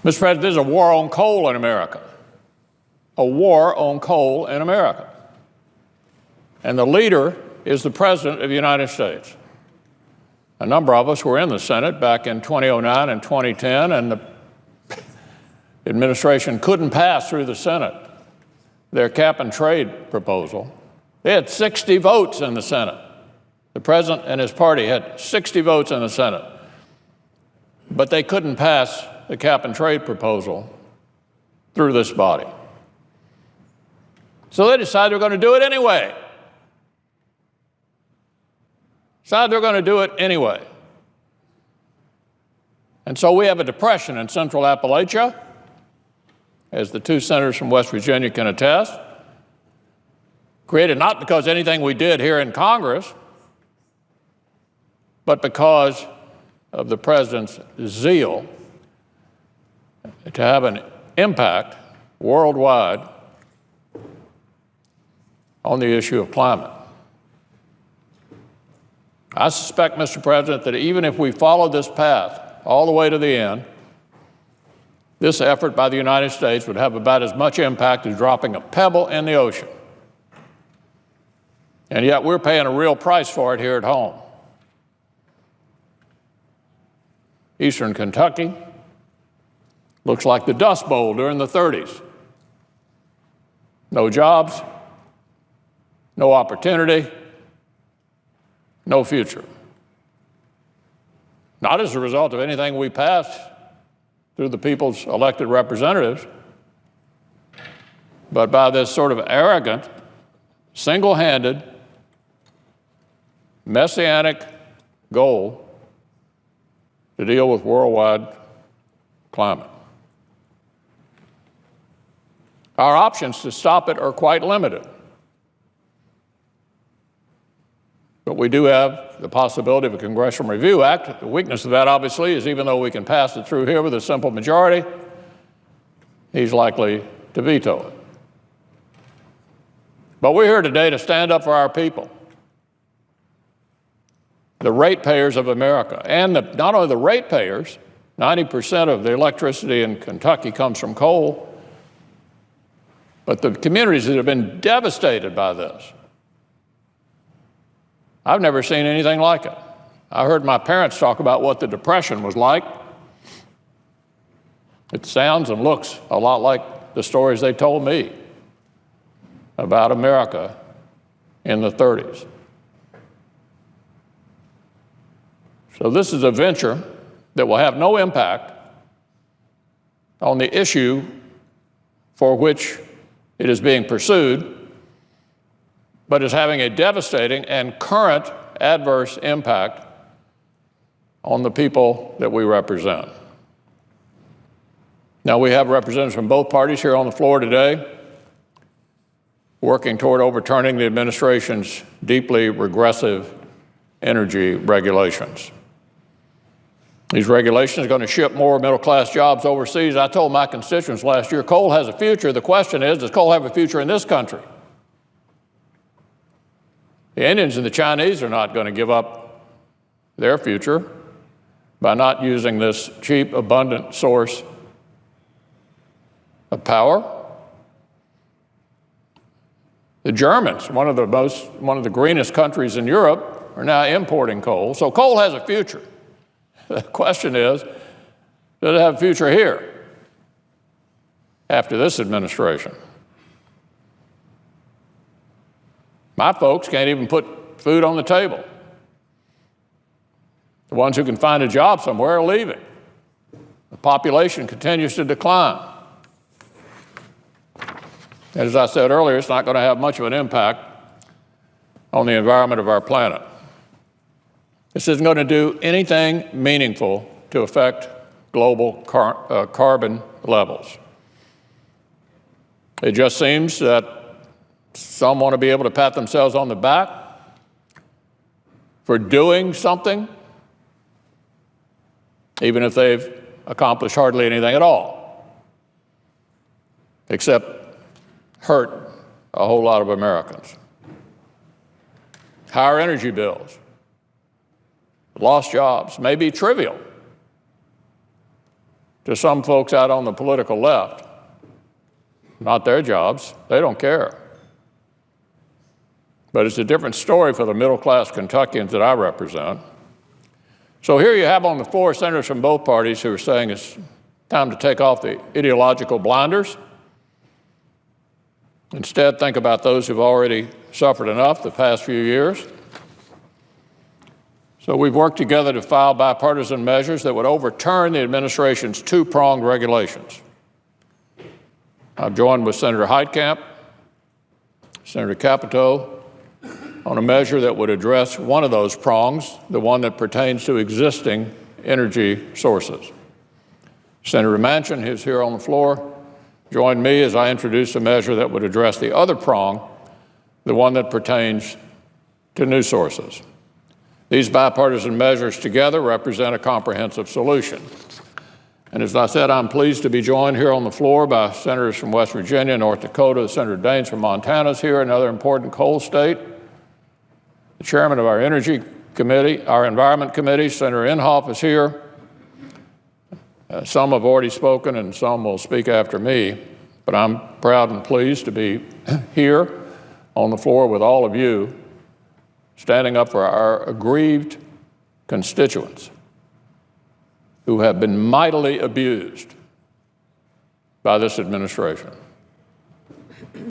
Mr. President, there's a war on coal in America. A war on coal in America. And the leader is the President of the United States. A number of us were in the Senate back in 2009 and 2010, and the administration couldn't pass through the Senate their cap and trade proposal. They had 60 votes in the Senate. The President and his party had 60 votes in the Senate, but they couldn't pass the cap and trade proposal through this body. So they decided they're going to do it anyway. And so we have a depression in Central Appalachia, as the two senators from West Virginia can attest, created not because anything we did here in Congress, but because of the President's zeal to have an impact worldwide on the issue of climate. I suspect, Mr. President, that even if we follow this path all the way to the end, this effort by the United States would have about as much impact as dropping a pebble in the ocean. And yet we're paying a real price for it here at home. Eastern Kentucky looks like the Dust Bowl during the 30s. No jobs, no opportunity, no future. Not as a result of anything we passed through the people's elected representatives, but by this sort of arrogant, single-handed, messianic goal to deal with worldwide climate. Our options to stop it are quite limited. But we do have the possibility of a Congressional Review Act. The weakness of that, obviously, is even though we can pass it through here with a simple majority, he's likely to veto it. But we're here today to stand up for our people, the ratepayers of America. And not only the ratepayers, 90% of the electricity in Kentucky comes from coal, but the communities that have been devastated by this. I've never seen anything like it. I heard my parents talk about what the Depression was like. It sounds and looks a lot like the stories they told me about America in the 30s. So this is a venture that will have no impact on the issue for which it is being pursued, but is having a devastating and current adverse impact on the people that we represent. Now, we have representatives from both parties here on the floor today working toward overturning the administration's deeply regressive energy regulations. These regulations are going to ship more middle-class jobs overseas. I told my constituents last year, coal has a future. The question is, does coal have a future in this country? The Indians and the Chinese are not going to give up their future by not using this cheap, abundant source of power. The Germans, one of the greenest countries in Europe, are now importing coal. So coal has a future. The question is, does it have a future here after this administration? My folks can't even put food on the table. The ones who can find a job somewhere are leaving. The population continues to decline. And as I said earlier, it's not going to have much of an impact on the environment of our planet. This isn't going to do anything meaningful to affect global carbon levels. It just seems that some want to be able to pat themselves on the back for doing something, even if they've accomplished hardly anything at all, except hurt a whole lot of Americans. Higher energy bills, lost jobs may be trivial to some folks out on the political left. Not their jobs. They don't care. But it's a different story for the middle-class Kentuckians that I represent. So here you have on the floor senators from both parties who are saying it's time to take off the ideological blinders. Instead, think about those who've already suffered enough the past few years. So we've worked together to file bipartisan measures that would overturn the administration's two-pronged regulations. I've joined with Senator Heitkamp, Senator Capito, on a measure that would address one of those prongs, the one that pertains to existing energy sources. Senator Manchin, who's here on the floor, joined me as I introduced a measure that would address the other prong, the one that pertains to new sources. These bipartisan measures together represent a comprehensive solution. And as I said, I'm pleased to be joined here on the floor by senators from West Virginia, North Dakota. Senator Daines from Montana is here, another important coal state. The chairman of our Energy Committee, our Environment Committee, Senator Inhofe, is here. Some have already spoken and some will speak after me, but I'm proud and pleased to be here on the floor with all of you, standing up for our aggrieved constituents who have been mightily abused by this administration.